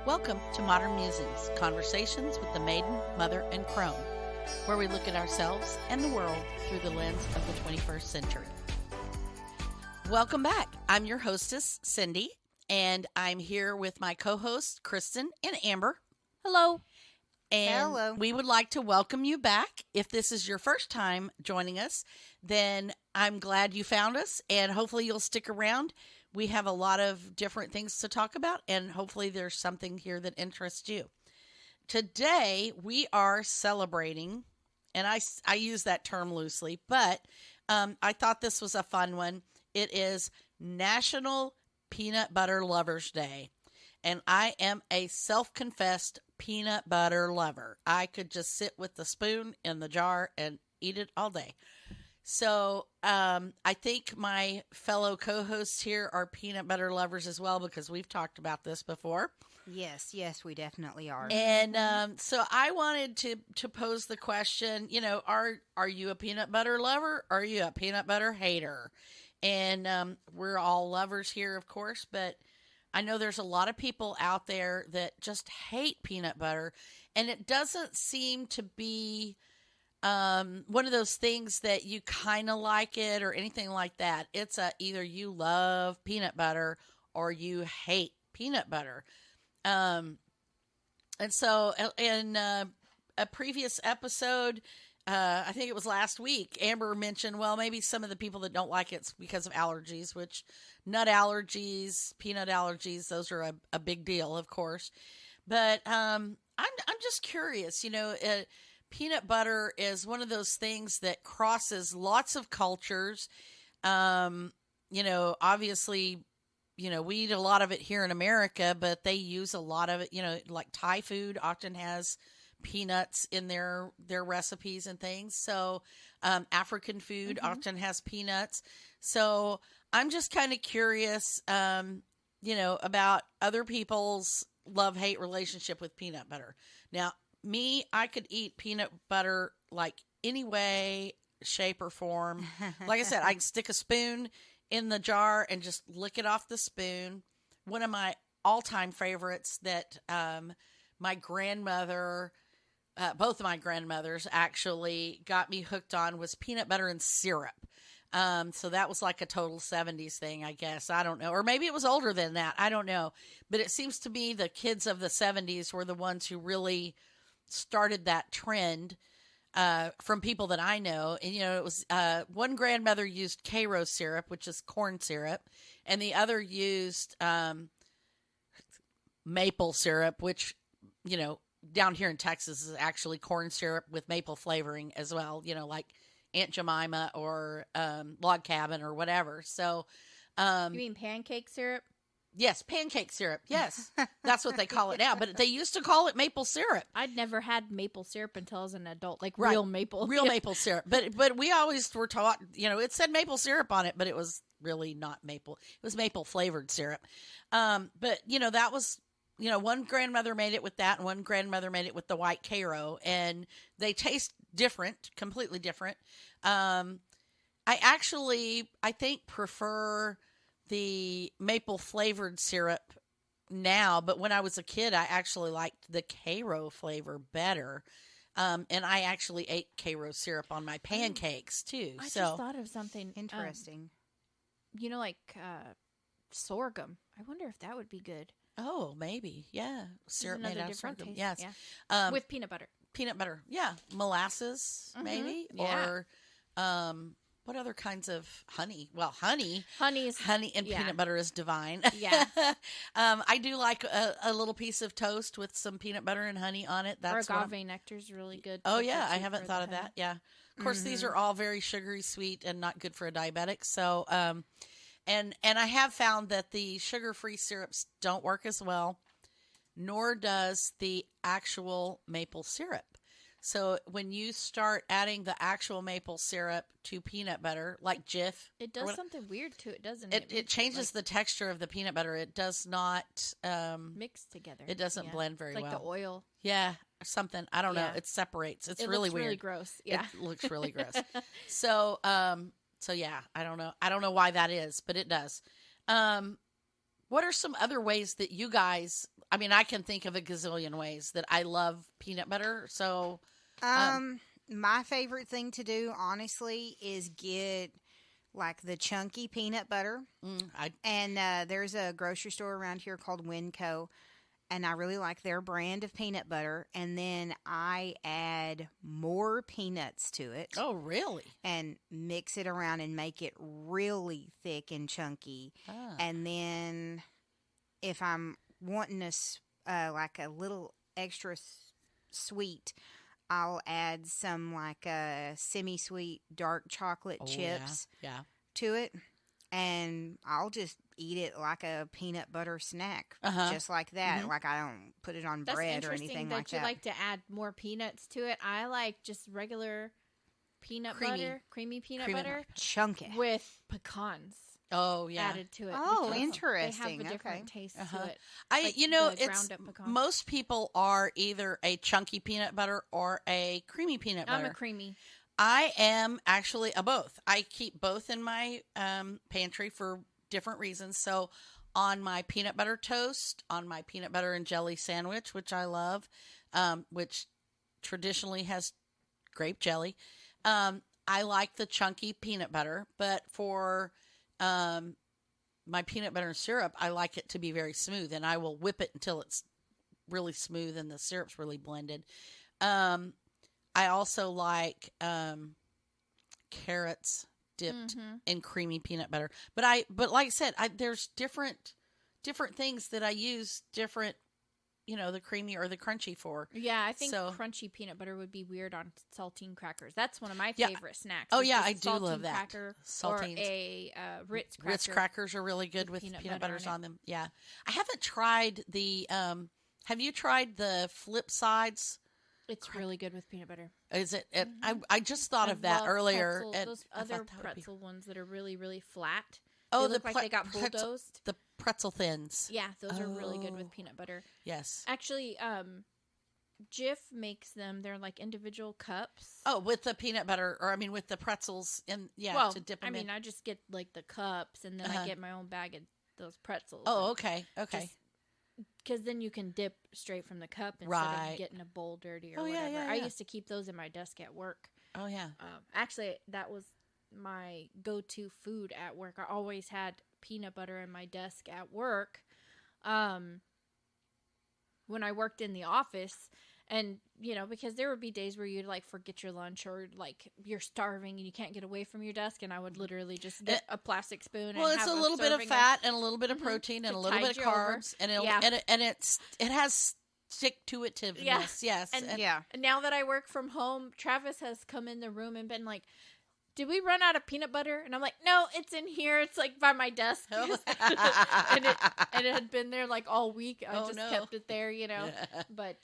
Welcome to Modern Musings, conversations with the maiden, mother, and crone, where we look at ourselves and the world through the lens of the 21st century. Welcome back. I'm your hostess, Cindy, and I'm here with my co-hosts, Christen and Amber. Hello. And Hello. we would like to welcome you back. If this is your first time joining us, then I'm glad you found us, and hopefully you'll stick around. We have a lot of different things to talk about, and hopefully there's something here that interests you. Today, we are celebrating, and I use that term loosely, but I thought this was a fun one. It is National Peanut Butter Lovers Day, and I am a self-confessed peanut butter lover. I could just sit with the spoon in the jar and eat it all day. So I think my fellow co-hosts here are peanut butter lovers as well, because we've talked about this before. Yes, we definitely are. And so I wanted to pose the question, are you a peanut butter lover? Or are you a peanut butter hater? And we're all lovers here, of course, but I know there's a lot of people out there that just hate peanut butter, and it doesn't seem to be one of those things that you kind of like it or anything like that. It's either you love peanut butter or you hate peanut butter. And so in a previous episode, I think it was last week, Amber mentioned, well, maybe some of the people that don't like it's because of allergies, which nut allergies, peanut allergies, those are a big deal, of course. But I'm just curious, peanut butter is one of those things that crosses lots of cultures. Obviously, we eat a lot of it here in America, but they use a lot of it, like Thai food often has peanuts in their recipes and things. So African food often has peanuts. So I'm just kind of curious, about other people's love-hate relationship with peanut butter. Now, me, I could eat peanut butter like any way, shape, or form. Like I said, I can stick a spoon in the jar and just lick it off the spoon. One of my all-time favorites that my grandmother, both of my grandmothers actually got me hooked on was peanut butter and syrup. So that was like a total 70s thing, I guess. I don't know. Or maybe it was older than that. I don't know. But it seems to me the kids of the 70s were the ones who really started that trend from people that I know. And, it was one grandmother used Karo syrup, which is corn syrup, and the other used maple syrup, which, down here in Texas is actually corn syrup with maple flavoring as well, like Aunt Jemima or Log Cabin or whatever. So, you mean pancake syrup? Yes, pancake syrup. Yes, that's what they call it now. But they used to call it maple syrup. I'd never had maple syrup until I was an adult, like Right. real maple. Real maple syrup. But we always were taught, it said maple syrup on it, but it was really not maple. It was maple flavored syrup. But, that was, one grandmother made it with that, and one grandmother made it with the white Karo, and they taste different, completely different. I think prefer the maple flavored syrup now, but when I was a kid, I actually liked the Karo flavor better. And I actually ate Karo syrup on my pancakes too. I just thought of something Interesting. Like sorghum. I wonder if that would be good. Oh, maybe. Yeah. Syrup made out of sorghum. Taste. Yes. Yeah. With peanut butter. Peanut butter. Yeah. Molasses, maybe. Yeah. Or, what other kinds of honey? Well, honey and peanut butter is divine. Yeah. I do like a little piece of toast with some peanut butter and honey on it. That's or agave nectar is really good. Oh yeah, I haven't thought of that. Yeah. Of course, these are all very sugary sweet and not good for a diabetic. So, and I have found that the sugar-free syrups don't work as well, nor does the actual maple syrup. So when you start adding the actual maple syrup to peanut butter, like Jif, it does something weird to it, doesn't it? It changes the texture of the peanut butter. It does not mix together. It doesn't blend very well. well. Like the oil. Yeah, something. I don't know. It separates. It really looks weird. Really gross. Yeah, it looks really gross. So yeah, I don't know. I don't know why that is, but it does. What are some other ways that you guys I mean, I can think of a gazillion ways that I love peanut butter. So, My favorite thing to do, honestly, is get like the chunky peanut butter. And there's a grocery store around here called Winco, and I really like their brand of peanut butter. And then I add more peanuts to it. oh, really? And mix it around and make it really thick and chunky. Ah. And then if I'm wanting like a little extra sweet, I'll add some like semi-sweet dark chocolate chips Yeah. to it, and I'll just eat it like a peanut butter snack, just like that. Like I don't put it on That's bread or interesting anything that like you that. like to add more peanuts to it. I like just regular peanut Creamy. butter, creamy peanut Creamy butter Chunky. with pecans Oh, yeah. added to it. Oh, because interesting. They have a different Okay. taste to it. I, Like the the it's ground up pecan. most people are either a chunky peanut butter or a creamy peanut butter. I'm a creamy. I am actually a both. I keep both in my pantry for different reasons. So, on my peanut butter toast, on my peanut butter and jelly sandwich, which I love, which traditionally has grape jelly, I like the chunky peanut butter. But for my peanut butter and syrup, I like it to be very smooth, and I will whip it until it's really smooth and the syrup's really blended. I also like carrots dipped in creamy peanut butter. But like I said, there's different things that I use different, the creamy or the crunchy for. Yeah, I think So- crunchy peanut butter would be weird on saltine crackers. That's one of my Yeah. favorite snacks. Oh, is yeah, just I do saltine love that. Cracker Saltines. Or a Ritz cracker. Ritz crackers are really good with peanut peanut butter butters on it. on them. Yeah. I haven't tried the have you tried the flip sides? It's really good with peanut butter. Is it? I just thought of that love earlier. pretzel- and those I thought other that would be- pretzel ones that are really, really flat. Oh, they look like they got pretzel- bulldozed. the pretzel thins. Yeah, those are really good with Oh. peanut butter. Yes. Actually, Jif makes them. They're like individual cups. Oh, with the peanut butter, or I mean, with the pretzels in. Yeah, well, to dip I them mean, in. I just get like the cups, and then I get my own bag of those pretzels. Oh, okay, okay. Because then you can dip straight from the cup instead Right. of getting a bowl dirty or Oh, yeah, whatever. yeah, I yeah. used to keep those in my desk at work. Oh, yeah. Actually, that was my go-to food at work. I always had peanut butter in my desk at work. When I worked in the office, and because there would be days where you'd like forget your lunch, or like you're starving and you can't get away from your desk, and I would literally just get a plastic spoon. Well, and it's have a little bit of serving fat and a little bit of protein and To a little tide bit of you over. carbs, and Yeah. it has stick to itiveness. Yeah. Yes. And- Yeah. And now that I work from home, Travis has come in the room and been like, "Did we run out of peanut butter?" And I'm like, "No, it's in here. It's like by my desk." Oh. and it had been there like all week. I Oh, just no. kept it there, But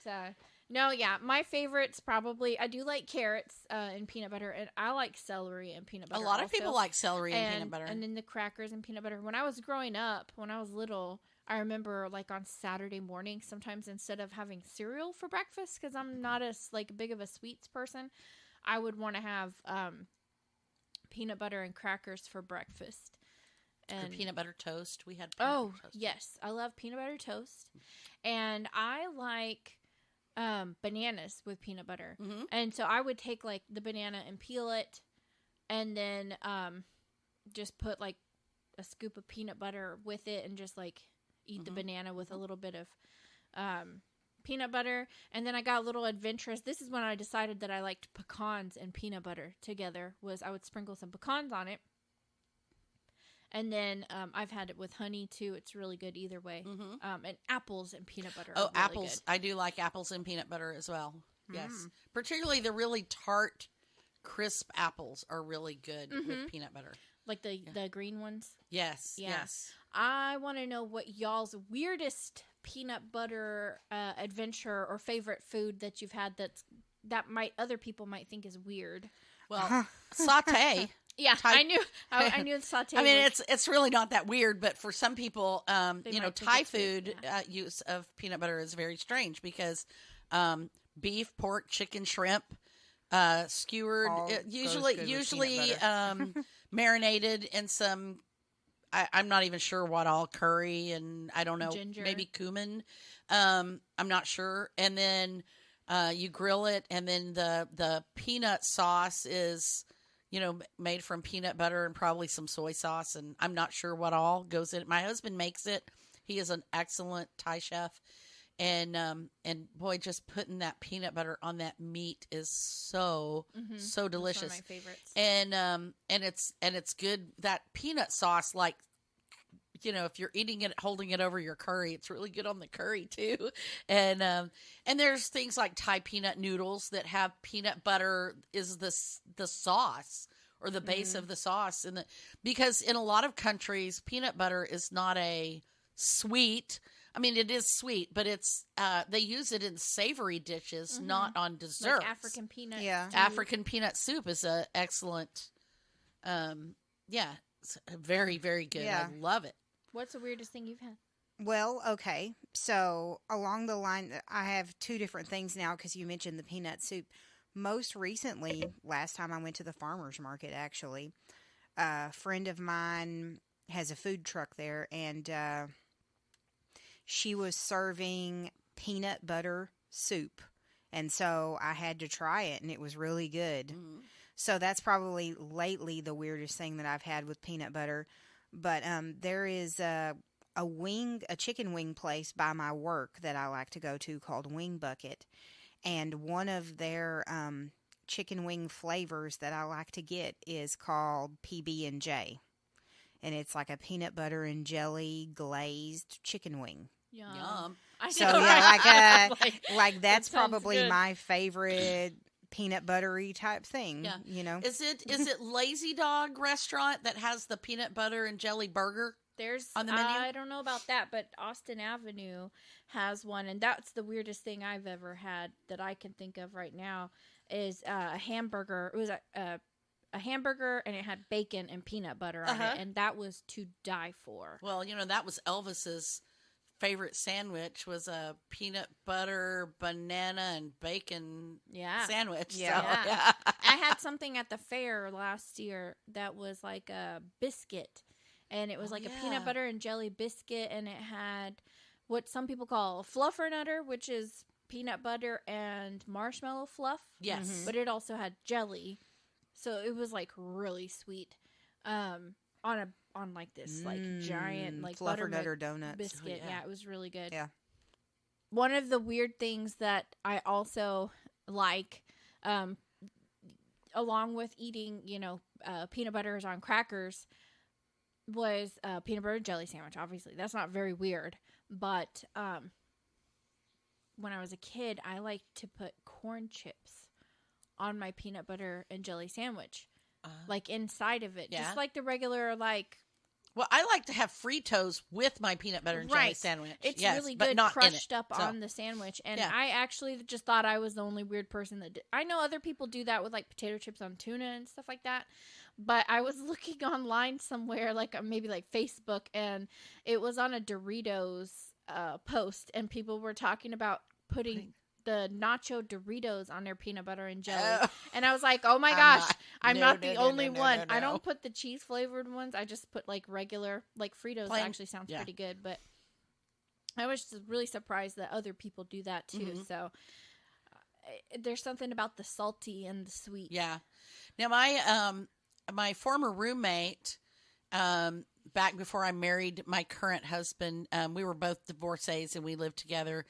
no, yeah, my favorites probably, I do like carrots and peanut butter, and I like celery and peanut A butter. lot of also. people like celery and peanut butter. And then the crackers and peanut butter. When I was growing up, when I was little, I remember like on Saturday morning, sometimes instead of having cereal for breakfast, because I'm not as like big of a sweets person, I would want to have peanut butter and crackers for breakfast. Or And peanut butter toast. We had peanut oh butter toast. yes, I love peanut butter toast, and I like bananas with peanut butter. Mhm. And so I would take like the banana and peel it, and then just put like a scoop of peanut butter with it, and just like eat the banana with a little bit of peanut butter. And then I got a little adventurous. This is when I decided that I liked pecans and peanut butter together. Was I would sprinkle some pecans on it. And then I've had it with honey too. It's really good either way. And apples and peanut butter. Oh, are really apples. good. I do like apples and peanut butter as well. Yes. Particularly the really tart, crisp apples are really good with peanut butter. Like the green ones. Yes. Yeah. Yes. I want to know what y'all's weirdest peanut butter adventure or favorite food that you've had that might other people might think is weird. Well, saute. Yeah, Thai- I knew I knew the saute. I mean, was- it's really not that weird, but for some people, might think Thai it's weird, food yeah. use of peanut butter is very strange because beef, pork, chicken, shrimp, skewered, All goes usually good with peanut butter. marinated in some I'm not even sure what all, curry, and I don't know, Ginger. maybe cumin. I'm not sure. And then you grill it, and then the peanut sauce is, made from peanut butter and probably some soy sauce, and I'm not sure what all goes in it. My husband makes it. He is an excellent Thai chef. And boy, just putting that peanut butter on that meat is so delicious. That's one of my favorites. And it's good. That peanut sauce, like, if you're eating it, holding it over your curry, it's really good on the curry too. And there's things like Thai peanut noodles that have peanut butter is the sauce or the base of the sauce, because in a lot of countries, peanut butter is not a sweet. I mean, it is sweet, but it's they use it in savory dishes, not on desserts. Like African peanut. Yeah, soup. African peanut soup is a excellent. It's very, very good. Yeah. I love it. What's the weirdest thing you've had? Well, okay. So along the line, I have two different things now because you mentioned the peanut soup. Most recently, last time I went to the farmer's market, actually, a friend of mine has a food truck there, and she was serving peanut butter soup. And so I had to try it, and it was really good. Mm-hmm. So that's probably lately the weirdest thing that I've had with peanut butter. But there is a chicken wing place by my work that I like to go to called Wing Bucket. And one of their chicken wing flavors that I like to get is called PB&J. And it's like a peanut butter and jelly glazed chicken wing. Yum. I So know, yeah, right? like that's sounds probably good. my favorite peanut buttery type thing. Yeah. Is it Lazy Dog restaurant that has the peanut butter and jelly burger? There's on the menu? I don't know about that, but Austin Avenue has one, and that's the weirdest thing I've ever had that I can think of right now is a hamburger. It was a hamburger, and it had bacon and peanut butter on it, and that was to die for. Well, that was Elvis's favorite sandwich, was a peanut butter, banana, and bacon sandwich. Yeah. So, yeah. I had something at the fair last year that was like a biscuit, and it was like a peanut butter and jelly biscuit, and it had what some people call a fluffernutter, which is peanut butter and marshmallow fluff. Yes. But it also had jelly. So it was like really sweet. On like this like giant like fluffernutter buttermilk donuts. biscuit. Oh, Yeah, it was really good. Yeah. One of the weird things that I also like, along with eating, peanut butters on crackers, was a peanut butter and jelly sandwich. Obviously, that's not very weird. But when I was a kid, I liked to put corn chips on my peanut butter and jelly sandwich, like inside of it, just like the regular like. Well, I like to have Fritos with my peanut butter and jelly sandwich. It's yes, really but good, not crushed in it. up on the sandwich. And Yeah. I actually just thought I was the only weird person that did. I know other people do that with like potato chips on tuna and stuff like that. But I was looking online somewhere, like maybe like Facebook, and it was on a Doritos post, and people were talking about putting the nacho Doritos on their peanut butter and jelly. And I was like, oh my gosh, I'm not the only one. I don't put the cheese flavored ones. I just put like regular, like Fritos actually sounds pretty good. But I was just really surprised that other people do that too. Mm-hmm. So there's something about the salty and the sweet. Yeah. Now my former roommate, back before I married my current husband, we were both divorcees and we lived together.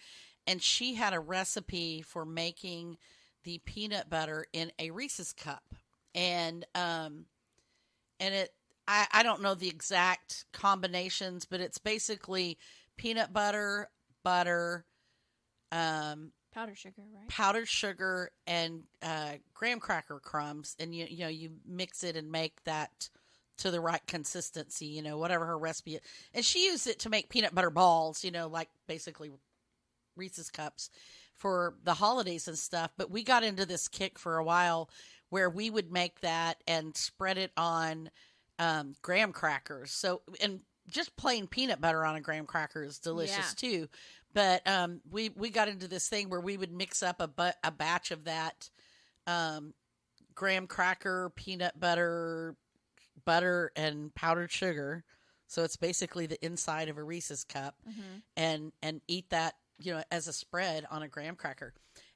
And she had a recipe for making the peanut butter in a Reese's cup. And I don't know the exact combinations, but it's basically peanut butter, powdered sugar, and graham cracker crumbs. And you mix it and make that to the right consistency, whatever her recipe is. And she used it to make peanut butter balls, like basically Reese's cups for the holidays and stuff. But we got into this kick for a while where we would make that and spread it on graham crackers. So, and just plain peanut butter on a graham cracker is delicious too. But we got into this thing where we would mix up a batch of that graham cracker, peanut butter, and powdered sugar. So it's basically the inside of a Reese's cup, and eat that, as a spread on a graham cracker.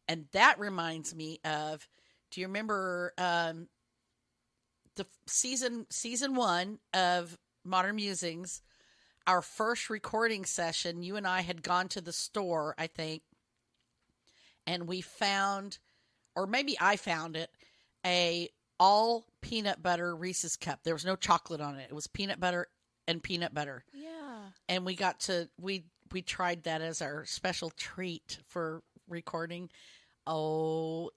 And that reminds me of, do you remember the season 1 of Modern Musings? Our first recording session, you and I had gone to the store, I think, and we found, or maybe I found it, a all peanut butter Reese's cup. There was no chocolate on it. It was peanut butter and peanut butter. Yeah. And we tried that as our special treat for recording. OMG.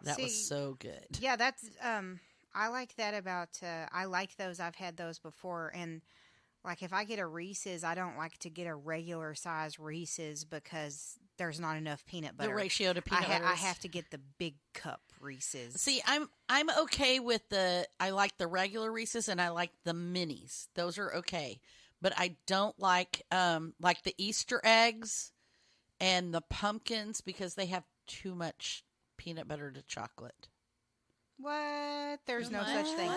That was so good. Yeah, that's I like that about I like those. I've had those before, and like if I get a Reese's, I don't like to get a regular size Reese's because there's not enough peanut butter. The ratio to peanut butter. I have to get the big cup Reese's. See, I'm okay with I like the regular Reese's and I like the minis. Those are okay. But I don't like the Easter eggs and the pumpkins because they have too much peanut butter to chocolate. What? There's no such thing.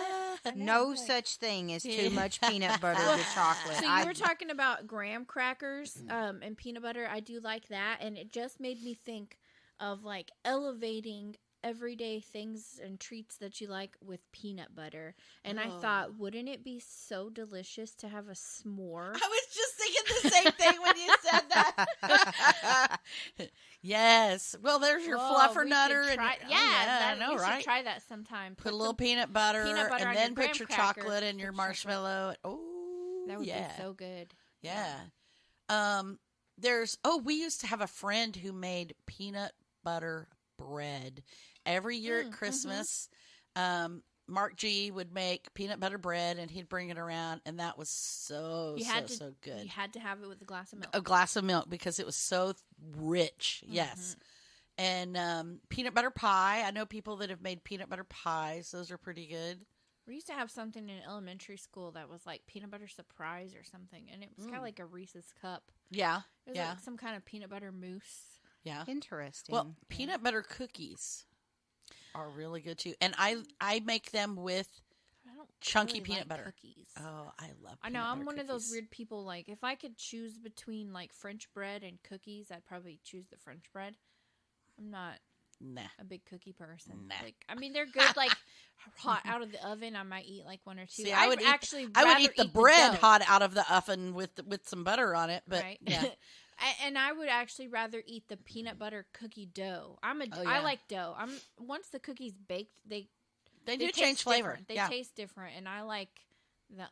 No such thing as too much peanut butter to chocolate. So you were talking about graham crackers and peanut butter. I do like that, and it just made me think of like elevating everyday things and treats that you like with peanut butter. And I thought, wouldn't it be so delicious to have a s'more? I was just thinking the same thing when you said that. Yes. Well, there's your fluffernutter. I know, we right? should try that sometime. Put a little peanut butter and then put your cracker, chocolate and your marshmallow. Oh, that would be so good. Yeah. We used to have a friend who made peanut butter bread. Every year at Christmas, Mark G would make peanut butter bread and he'd bring it around, and that was so good. You had to have it with a glass of milk. A glass of milk because it was so rich. Yes. And peanut butter pie. I know people that have made peanut butter pies. Those are pretty good. We used to have something in elementary school that was like peanut butter surprise or something, and it was kind of like a Reese's cup. Yeah. It was like some kind of peanut butter mousse. Yeah. Interesting. Well, peanut butter cookies are really good too. And I make them with chunky really peanut butter. Cookies. Oh, I love I know, I'm one cookies. of those weird people, like, if I could choose between, like, French bread and cookies, I'd probably choose the French bread. I'm not a big cookie person. Like, I mean, they're good, like, hot out of the oven. I might eat, like, one or two. See, I would eat the bread hot out of the oven with some butter on it, but, yeah. And I would actually rather eat the peanut butter cookie dough. I like dough. Once the cookies baked, they do change flavor. They taste different, and I like the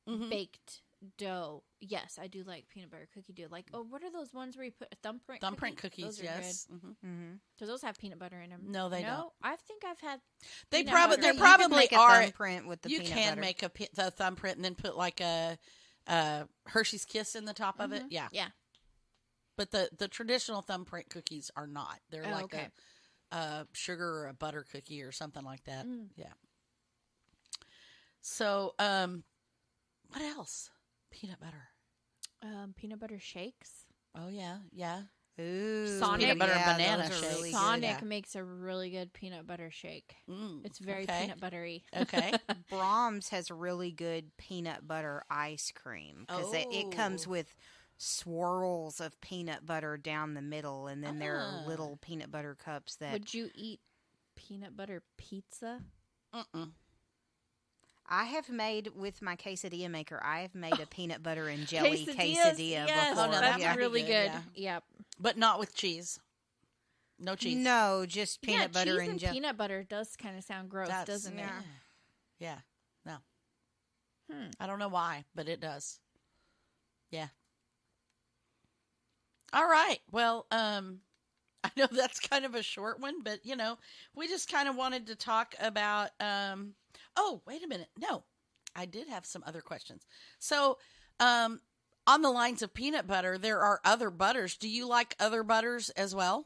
unbaked dough. Yes, I do like peanut butter cookie dough. Like, what are those ones where you put a thumbprint cookies? Those are Yes. good. Do those have peanut butter in them? No, they don't. I think I've had. They peanut probably make are. A thumbprint with the you peanut can butter. make the thumbprint and then put like a Hershey's Kiss in the top of it. Yeah. Yeah. But the traditional thumbprint cookies are not. They're like a sugar or a butter cookie or something like that. Yeah. So, what else? Peanut butter. Peanut butter shakes. Oh, yeah. Yeah. Ooh, Sonic. Peanut butter yeah, banana those are shake. really Sonic good. makes a really good peanut butter shake. It's very peanut buttery. Okay. Brahms has really good peanut butter ice cream because it comes with swirls of peanut butter down the middle, and then there are little peanut butter cups that. Would you eat peanut butter pizza? I have made with my quesadilla maker. I have made a peanut butter and jelly quesadilla before. Oh, no, that's really good. Yeah. Yep. But not with cheese. No cheese. No, just peanut butter cheese and jelly. peanut butter does kind of sound gross, doesn't it? Yeah. No. I don't know why, but it does. Yeah. All right. Well, I know that's kind of a short one, but we just kind of wanted to talk about. Oh, wait a minute. No, I did have some other questions. So, on the lines of peanut butter, there are other butters. Do you like other butters as well?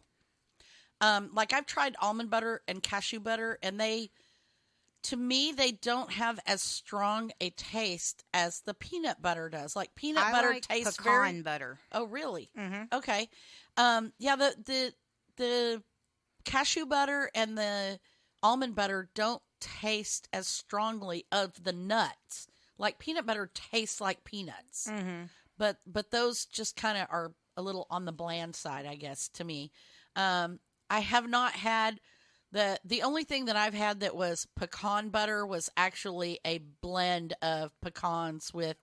Like I've tried almond butter and cashew butter, and to me, they don't have as strong a taste as the peanut butter does. Like peanut butter tastes pecan butter. Oh, really? Mm-hmm. Okay. Yeah. The cashew butter and the almond butter don't taste as strongly of the nuts. Like peanut butter tastes like peanuts, but those just kind of are a little on the bland side, I guess, to me. I have not had the only thing that I've had that was pecan butter was actually a blend of pecans with,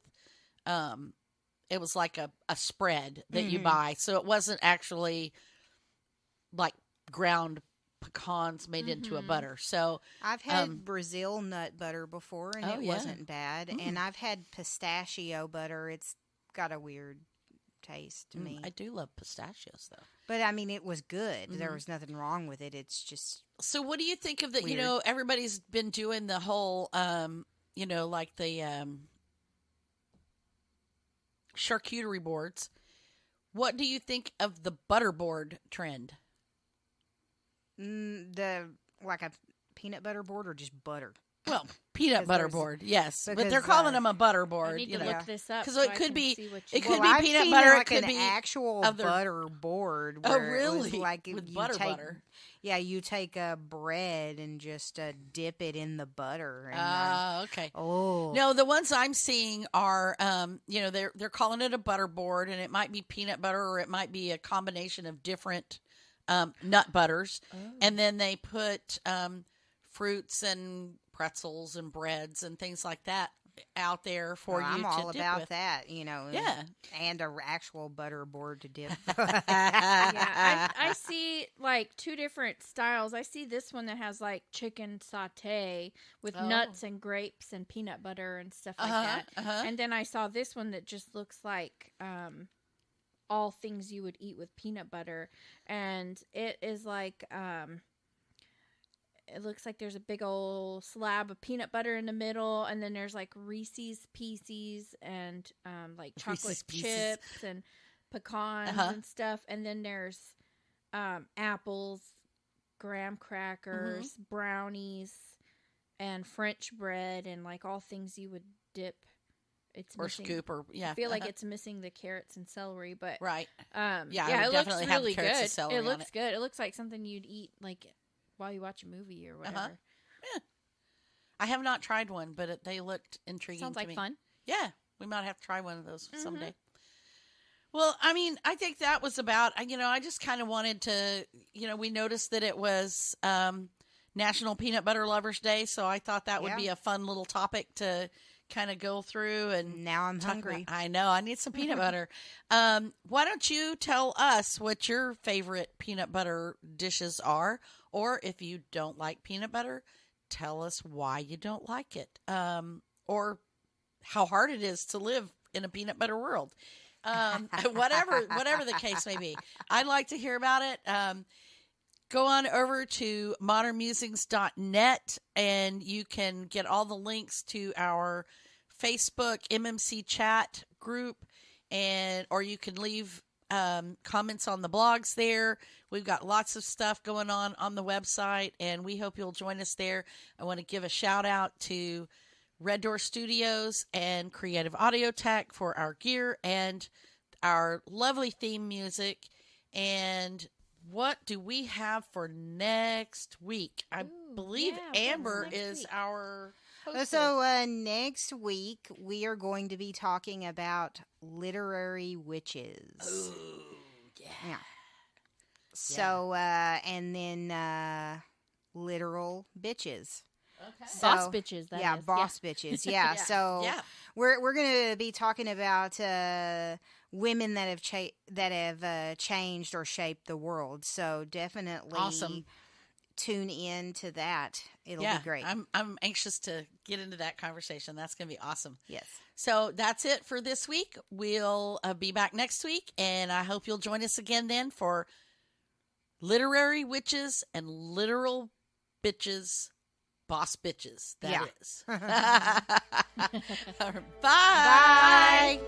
it was like a spread that you buy. So it wasn't actually like ground pecans made into a butter. So I've had Brazil nut butter before, and it wasn't bad. And I've had pistachio butter. It's got a weird taste to me. I do love pistachios, though. But, I mean, it was good. There was nothing wrong with it. It's just So what do you think of the, weird. you know, everybody's been doing the whole, you know, like the charcuterie boards. What do you think of the butter board trend? like a peanut butter board or just butter? Well, peanut butter board, yes, but they're calling them a butter board. I need you to know, look this up because so it I could can be see what it you- could Well, be I've peanut seen butter. like It could an be actual other- butter board. Oh, Where it was really? like With you butter take, butter. Yeah, you take a bread and just dip it in the butter. Okay. Oh No, the ones I'm seeing are, you know, they're calling it a butter board, and it might be peanut butter or it might be a combination of different nut butters, and then they put fruits and pretzels and breads and things like that out there for you I'm to all dip about with. that, you know. Yeah. And a actual butter board to dip. Yeah, I see like two different styles. I see this one that has like chicken saute with nuts and grapes and peanut butter and stuff like that. And then I saw this one that just looks like all things you would eat with peanut butter, and it is like it looks like there's a big old slab of peanut butter in the middle, and then there's like Reese's Pieces and like chocolate Reese's Pieces. chips and pecans and stuff, and then there's apples, graham crackers, brownies, and French bread, and like all things you would dip. It's Or missing, scoop, or I feel like it's missing the carrots and celery, but right. yeah, I would it definitely looks have really carrots and good. celery It on looks it. good. It looks like something you'd eat like while you watch a movie or whatever. I have not tried one, but they looked intriguing. Sounds to like me. fun. Yeah, we might have to try one of those someday. Well, I mean, I think that was about, you know, I just kind of wanted to, you know, we noticed that it was National Peanut Butter Lovers Day, so I thought that would be a fun little topic to kind of go through. And Now I'm talk hungry. about- I know, I need some peanut butter. Why don't you tell us what your favorite peanut butter dishes are, or if you don't like peanut butter, tell us why you don't like it, or how hard it is to live in a peanut butter world. Whatever the case may be. I'd like to hear about it. Go on over to modernmusings.net and you can get all the links to our Facebook MMC chat group, or you can leave comments on the blogs there. We've got lots of stuff going on the website, and we hope you'll join us there. I want to give a shout out to Red Door Studios and Creative Audio Tech for our gear and our lovely theme music. And what do we have for next week? I believe yeah, Amber what's next is week? our host. So next week we are going to be talking about literary witches. Yeah. So and then literal bitches. Okay. So, Boss bitches, that yeah, is. boss bitches. Yeah. So Yeah. we're going to be talking about women that have changed or shaped the world. So definitely Awesome. tune in to that. It'll Yeah, be great. I'm anxious to get into that conversation. That's going to be awesome. Yes. So that's it for this week. We'll be back next week, and I hope you'll join us again then for Literary Witches and Literal Bitches, Boss Bitches. That is. Bye. Bye.